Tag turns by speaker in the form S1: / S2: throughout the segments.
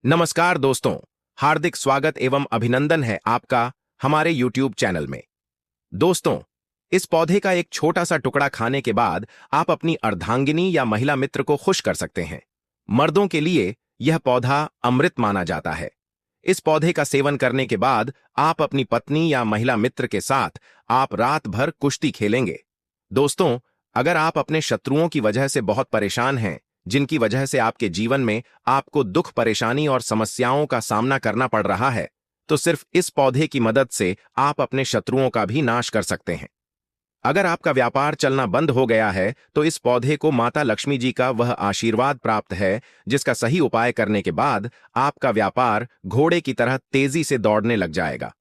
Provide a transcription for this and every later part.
S1: नमस्कार दोस्तों, हार्दिक स्वागत एवं अभिनंदन है आपका हमारे YouTube चैनल में। दोस्तों, इस पौधे का एक छोटा सा टुकड़ा खाने के बाद आप अपनी अर्धांगिनी या महिला मित्र को खुश कर सकते हैं। मर्दों के लिए यह पौधा अमृत माना जाता है। इस पौधे का सेवन करने के बाद आप अपनी पत्नी या महिला मित्र के साथ आप रात भर कुश्ती खेलेंगे। दोस्तों, अगर आप अपने शत्रुओं की वजह से बहुत परेशान हैं, जिनकी वजह से आपके जीवन में आपको दुख, परेशानी और समस्याओं का सामना करना पड़ रहा है, तो सिर्फ इस पौधे की मदद से आप अपने शत्रुओं का भी नाश कर सकते हैं। अगर आपका व्यापार चलना बंद हो गया है, तो इस पौधे को माता लक्ष्मी जी का वह आशीर्वाद प्राप्त है, जिसका सही उपाय करने के बाद आपका व्यापार घोड़े की तरह तेजी से दौड़ने लग जाएगा।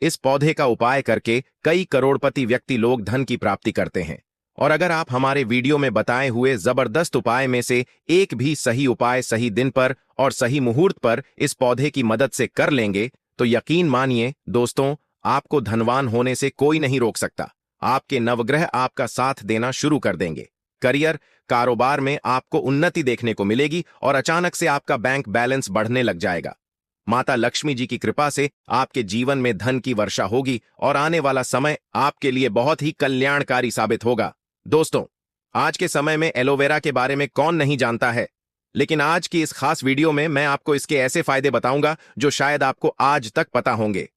S1: इस पौधे का उपाय करके कई करोड़पति व्यक्ति लोग धन की प्राप्ति करते हैं। और अगर आप हमारे वीडियो में बताए हुए जबरदस्त उपाय में से एक भी सही उपाय सही दिन पर और सही मुहूर्त पर इस पौधे की मदद से कर लेंगे, तो यकीन मानिए दोस्तों, आपको धनवान होने से कोई नहीं रोक सकता। आपके नवग्रह आपका साथ देना शुरू कर देंगे। करियर, कारोबार में आपको उन्नति देखने को मिलेगी और अचानक से आपका बैंक बैलेंस बढ़ने लग जाएगा। माता लक्ष्मी जी की कृपा से आपके जीवन में धन की वर्षा होगी और आने वाला समय आपके लिए बहुत ही कल्याणकारी साबित होगा। दोस्तों, आज के समय में एलोवेरा के बारे में कौन नहीं जानता है, लेकिन आज की इस खास वीडियो में मैं आपको इसके ऐसे फायदे बताऊंगा जो शायद आपको आज तक पता होंगे।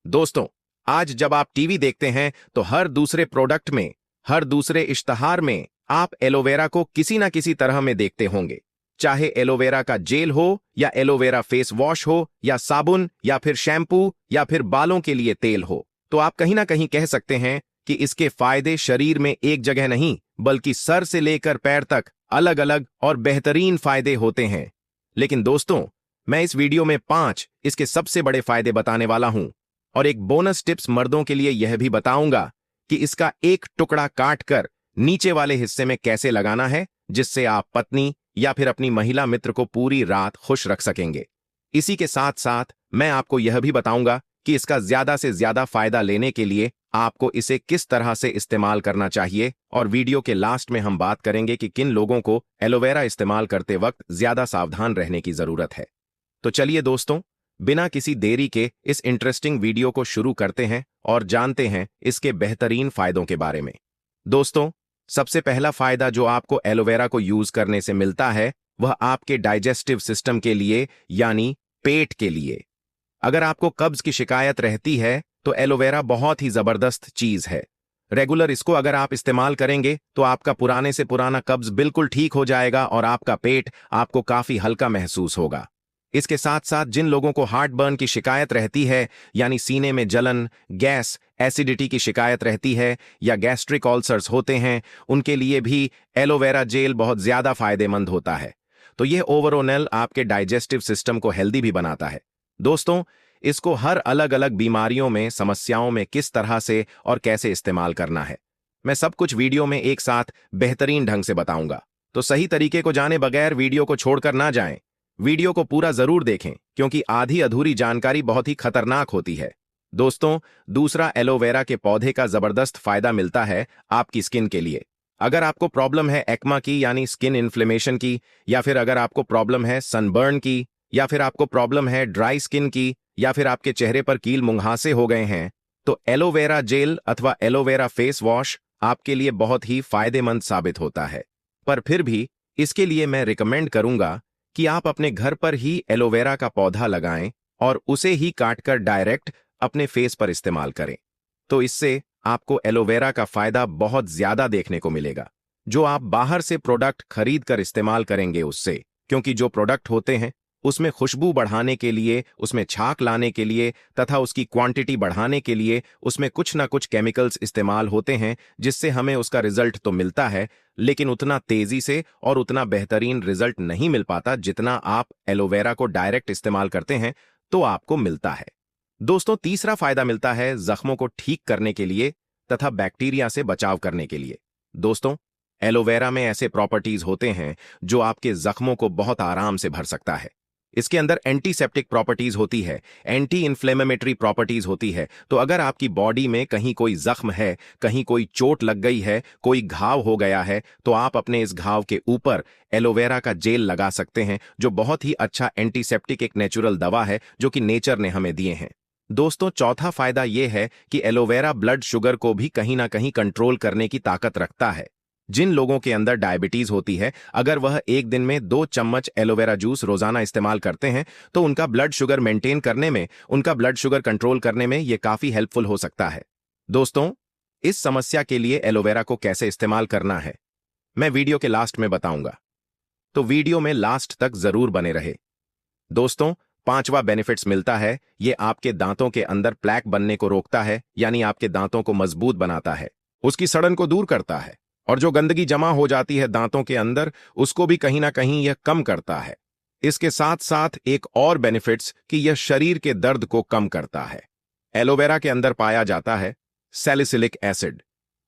S1: दोस्तों, आज जब आप टीवी देखते हैं तो हर दूसरे प्रोडक्ट में, हर दूसरे इश्तहार में आप एलोवेरा को किसी ना किसी तरह में देखते होंगे। चाहे एलोवेरा का जेल हो या एलोवेरा फेस वॉश हो या साबुन या फिर शैम्पू या फिर बालों के लिए तेल हो, तो आप कहीं ना कहीं कह सकते हैं कि इसके फायदे शरीर में एक जगह नहीं, बल्कि सर से लेकर पैर तक अलग अलग और बेहतरीन फायदे होते हैं। लेकिन दोस्तों, मैं इस वीडियो में 5 इसके सबसे बड़े फायदे बताने वाला हूं और एक बोनस टिप्स मर्दों के लिए यह भी बताऊंगा कि इसका एक टुकड़ा काटकर नीचे वाले हिस्से में कैसे लगाना है, जिससे आप पत्नी या फिर अपनी महिला मित्र को पूरी रात खुश रख सकेंगे। इसी के साथ साथ मैं आपको यह भी बताऊंगा कि इसका ज्यादा से ज्यादा फायदा लेने के लिए आपको इसे किस तरह से इस्तेमाल करना चाहिए, और वीडियो के लास्ट में हम बात करेंगे कि किन लोगों को एलोवेरा इस्तेमाल करते वक्त ज्यादा सावधान रहने की जरूरत है। तो चलिए दोस्तों, बिना किसी देरी के इस इंटरेस्टिंग वीडियो को शुरू करते हैं और जानते हैं इसके बेहतरीन फायदों के बारे में। दोस्तों, सबसे पहला फायदा जो आपको एलोवेरा को यूज करने से मिलता है, वह आपके डाइजेस्टिव सिस्टम के लिए यानी पेट के लिए। अगर आपको कब्ज की शिकायत रहती है तो एलोवेरा बहुत ही जबरदस्त चीज है। रेगुलर इसको अगर आप इस्तेमाल करेंगे तो आपका पुराने से पुराना कब्ज बिल्कुल ठीक हो जाएगा और आपका पेट आपको काफी हल्का महसूस होगा। इसके साथ साथ जिन लोगों को हार्ट बर्न की शिकायत रहती है, यानी सीने में जलन, गैस, एसिडिटी की शिकायत रहती है या गैस्ट्रिक अल्सर्स होते हैं, उनके लिए भी एलोवेरा जेल बहुत ज्यादा फायदेमंद होता है। तो यह ओवरऑल आपके डाइजेस्टिव सिस्टम को हेल्दी भी बनाता है। दोस्तों, इसको हर अलग अलग बीमारियों में, समस्याओं में किस तरह से और कैसे इस्तेमाल करना है, मैं सब कुछ वीडियो में एक साथ बेहतरीन ढंग से बताऊंगा। तो सही तरीके को जाने बगैर वीडियो को छोड़कर ना जाएं। वीडियो को पूरा जरूर देखें, क्योंकि आधी अधूरी जानकारी बहुत ही खतरनाक होती है। दोस्तों, दूसरा एलोवेरा के पौधे का जबरदस्त फायदा मिलता है आपकी स्किन के लिए। अगर आपको प्रॉब्लम है एक्मा की यानी स्किन इन्फ्लेमेशन की, या फिर अगर आपको प्रॉब्लम है सनबर्न की, या फिर आपको प्रॉब्लम है ड्राई स्किन की, या फिर आपके चेहरे पर कील मुंहासे हो गए हैं, तो एलोवेरा जेल अथवा एलोवेरा फेस वॉश आपके लिए बहुत ही फायदेमंद साबित होता है। पर फिर भी इसके लिए मैं रिकमेंड करूंगा कि आप अपने घर पर ही एलोवेरा का पौधा लगाएं और उसे ही काटकर डायरेक्ट अपने फेस पर इस्तेमाल करें। तो इससे आपको एलोवेरा का फायदा बहुत ज्यादा देखने को मिलेगा, जो आप बाहर से प्रोडक्ट खरीद कर इस्तेमाल करेंगे उससे, क्योंकि जो प्रोडक्ट होते हैं उसमें खुशबू बढ़ाने के लिए, उसमें छाक लाने के लिए तथा उसकी क्वांटिटी बढ़ाने के लिए उसमें कुछ ना कुछ केमिकल्स इस्तेमाल होते हैं, जिससे हमें उसका रिजल्ट तो मिलता है, लेकिन उतना तेजी से और उतना बेहतरीन रिजल्ट नहीं मिल पाता जितना आप एलोवेरा को डायरेक्ट इस्तेमाल करते हैं तो आपको मिलता है। दोस्तों, तीसरा फायदा मिलता है जख्मों को ठीक करने के लिए तथा बैक्टीरिया से बचाव करने के लिए। दोस्तों, एलोवेरा में ऐसे प्रॉपर्टीज होते हैं जो आपके जख्मों को बहुत आराम से भर सकता है। इसके अंदर एंटीसेप्टिक प्रॉपर्टीज होती है, एंटी इन्फ्लेमेटरी प्रॉपर्टीज होती है। तो अगर आपकी बॉडी में कहीं कोई जख्म है, कहीं कोई चोट लग गई है, कोई घाव हो गया है, तो आप अपने इस घाव के ऊपर एलोवेरा का जेल लगा सकते हैं, जो बहुत ही अच्छा एंटीसेप्टिक एक नेचुरल दवा है जो कि नेचर ने हमें दिए हैं। दोस्तों, चौथा फायदा यह है कि एलोवेरा ब्लड शुगर को भी कहीं ना कहीं कंट्रोल करने की ताकत रखता है। जिन लोगों के अंदर डायबिटीज होती है, अगर वह एक दिन में 2 चम्मच एलोवेरा जूस रोजाना इस्तेमाल करते हैं तो उनका ब्लड शुगर मेंटेन करने में, उनका ब्लड शुगर कंट्रोल करने में यह काफी हेल्पफुल हो सकता है। दोस्तों, इस समस्या के लिए एलोवेरा को कैसे इस्तेमाल करना है, मैं वीडियो के लास्ट में बताऊंगा, तो वीडियो में लास्ट तक जरूर बने रहे। दोस्तों, पांचवा बेनिफिट्स मिलता है, यह आपके दांतों के अंदर प्लैक बनने को रोकता है, यानी आपके दांतों को मजबूत बनाता है, उसकी सड़न को दूर करता है, और जो गंदगी जमा हो जाती है दांतों के अंदर, उसको भी कहीं ना कहीं यह कम करता है। इसके साथ साथ एक और बेनिफिट्स कि यह शरीर के दर्द को कम करता है। एलोवेरा के अंदर पाया जाता है सैलिसिलिक एसिड।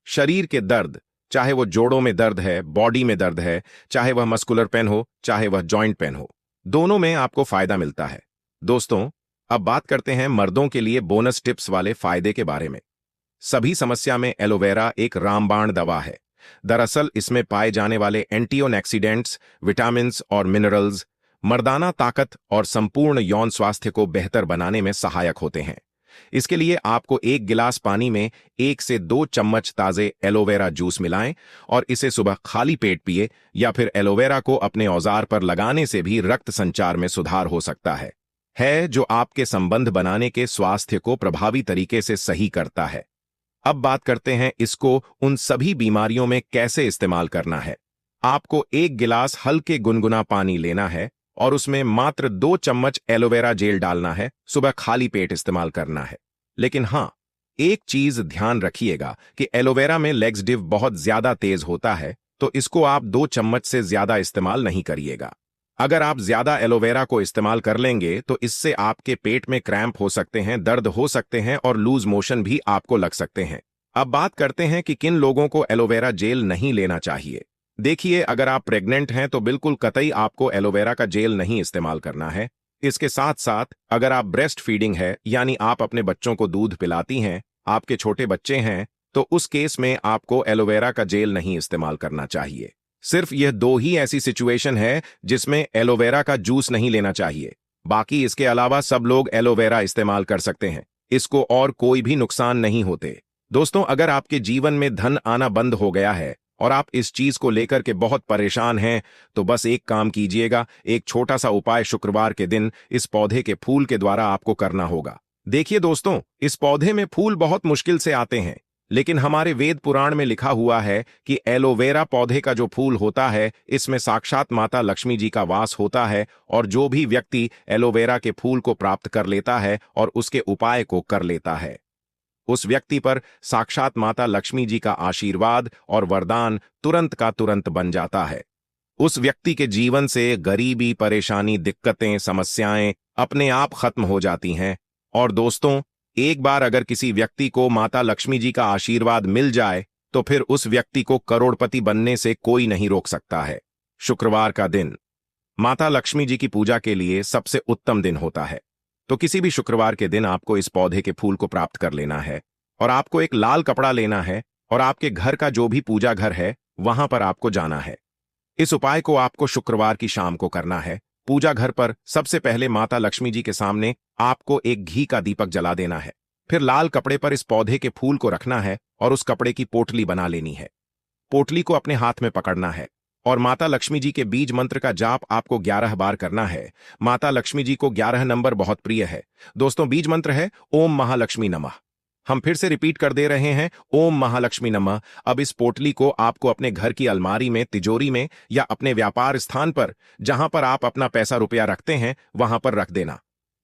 S1: शरीर के दर्द, चाहे वो जोड़ों में दर्द है, बॉडी में दर्द है, चाहे वह मस्कुलर पेन हो, चाहे वह जॉइंट पेन हो, दोनों में आपको फायदा मिलता है। दोस्तों, अब बात करते हैं मर्दों के लिए बोनस टिप्स वाले फायदे के बारे में। सभी समस्या में एलोवेरा एक रामबाण दवा है। दरअसल इसमें पाए जाने वाले एंटीऑक्सीडेंट्स, विटामिन्स और मिनरल्स मर्दाना ताकत और संपूर्ण यौन स्वास्थ्य को बेहतर बनाने में सहायक होते हैं। इसके लिए आपको 1 गिलास पानी में 1 से 2 चम्मच ताजे एलोवेरा जूस मिलाएं और इसे सुबह खाली पेट पिए, या फिर एलोवेरा को अपने औजार पर लगाने से भी रक्त संचार में सुधार हो सकता है जो आपके संबंध बनाने के स्वास्थ्य को प्रभावी तरीके से सही करता है। अब बात करते हैं इसको उन सभी बीमारियों में कैसे इस्तेमाल करना है। आपको 1 गिलास हल्के गुनगुना पानी लेना है और उसमें मात्र 2 चम्मच एलोवेरा जेल डालना है, सुबह खाली पेट इस्तेमाल करना है। लेकिन हां, एक चीज ध्यान रखिएगा कि एलोवेरा में लेक्सडिव बहुत ज्यादा तेज होता है, तो इसको आप 2 चम्मच से ज्यादा इस्तेमाल नहीं करिएगा। अगर आप ज्यादा एलोवेरा को इस्तेमाल कर लेंगे तो इससे आपके पेट में क्रैम्प हो सकते हैं, दर्द हो सकते हैं और लूज मोशन भी आपको लग सकते हैं। अब बात करते हैं कि किन लोगों को एलोवेरा जेल नहीं लेना चाहिए। देखिए, अगर आप प्रेग्नेंट हैं तो बिल्कुल कतई आपको एलोवेरा का जेल नहीं इस्तेमाल करना है। इसके साथ साथ अगर आप ब्रेस्ट फीडिंग है, यानी आप अपने बच्चों को दूध पिलाती हैं, आपके छोटे बच्चे हैं, तो उस केस में आपको एलोवेरा का जेल नहीं इस्तेमाल करना चाहिए। सिर्फ यह 2 ही ऐसी सिचुएशन है जिसमें एलोवेरा का जूस नहीं लेना चाहिए। बाकी इसके अलावा सब लोग एलोवेरा इस्तेमाल कर सकते हैं, इसको और कोई भी नुकसान नहीं होते। दोस्तों, अगर आपके जीवन में धन आना बंद हो गया है और आप इस चीज को लेकर के बहुत परेशान हैं, तो बस एक काम कीजिएगा, एक छोटा सा उपाय शुक्रवार के दिन इस पौधे के फूल के द्वारा आपको करना होगा। देखिए दोस्तों, इस पौधे में फूल बहुत मुश्किल से आते हैं, लेकिन हमारे वेद पुराण में लिखा हुआ है कि एलोवेरा पौधे का जो फूल होता है, इसमें साक्षात माता लक्ष्मी जी का वास होता है, और जो भी व्यक्ति एलोवेरा के फूल को प्राप्त कर लेता है और उसके उपाय को कर लेता है, उस व्यक्ति पर साक्षात माता लक्ष्मी जी का आशीर्वाद और वरदान तुरंत का तुरंत बन जाता है। उस व्यक्ति के जीवन से गरीबी, परेशानी, दिक्कतें, समस्याएं अपने आप खत्म हो जाती हैं। और दोस्तों, एक बार अगर किसी व्यक्ति को माता लक्ष्मी जी का आशीर्वाद मिल जाए तो फिर उस व्यक्ति को करोड़पति बनने से कोई नहीं रोक सकता है। शुक्रवार का दिन माता लक्ष्मी जी की पूजा के लिए सबसे उत्तम दिन होता है, तो किसी भी शुक्रवार के दिन आपको इस पौधे के फूल को प्राप्त कर लेना है और आपको एक लाल कपड़ा लेना है और आपके घर का जो भी पूजा घर है वहां पर आपको जाना है। इस उपाय को आपको शुक्रवार की शाम को करना है। पूजा घर पर सबसे पहले माता लक्ष्मी जी के सामने आपको एक घी का दीपक जला देना है। फिर लाल कपड़े पर इस पौधे के फूल को रखना है और उस कपड़े की पोटली बना लेनी है। पोटली को अपने हाथ में पकड़ना है और माता लक्ष्मी जी के बीज मंत्र का जाप आपको 11 बार करना है। माता लक्ष्मी जी को 11 नंबर बहुत प्रिय है। दोस्तों, बीज मंत्र है ओम महालक्ष्मी नमः। हम फिर से रिपीट कर दे रहे हैं, ओम महालक्ष्मी नमः। अब इस पोटली को आपको अपने घर की अलमारी में, तिजोरी में या अपने व्यापार स्थान पर, जहां पर आप अपना पैसा रुपया रखते हैं, वहां पर रख देना।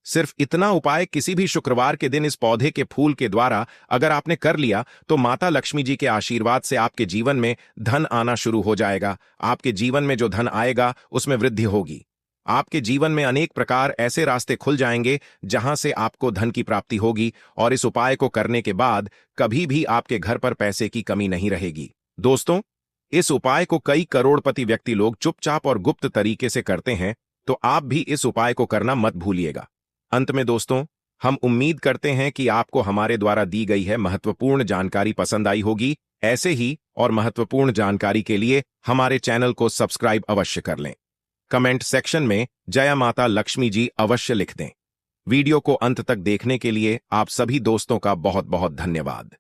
S1: सिर्फ इतना उपाय किसी भी शुक्रवार के दिन इस पौधे के फूल के द्वारा अगर आपने कर लिया तो माता लक्ष्मी जी के आशीर्वाद से आपके जीवन में धन आना शुरू हो जाएगा। आपके जीवन में जो धन आएगा उसमें वृद्धि होगी। आपके जीवन में अनेक प्रकार ऐसे रास्ते खुल जाएंगे जहां से आपको धन की प्राप्ति होगी, और इस उपाय को करने के बाद कभी भी आपके घर पर पैसे की कमी नहीं रहेगी। दोस्तों, इस उपाय को कई करोड़पति व्यक्ति लोग चुपचाप और गुप्त तरीके से करते हैं तो आप भी इस उपाय को करना मत भूलिएगा। अंत में दोस्तों, हम उम्मीद करते हैं कि आपको हमारे द्वारा दी गई है महत्वपूर्ण जानकारी पसंद आई होगी। ऐसे ही और महत्वपूर्ण जानकारी के लिए हमारे चैनल को सब्सक्राइब अवश्य कर लें। कमेंट सेक्शन में जय माता लक्ष्मी जी अवश्य लिख दें। वीडियो को अंत तक देखने के लिए आप सभी दोस्तों का बहुत बहुत धन्यवाद।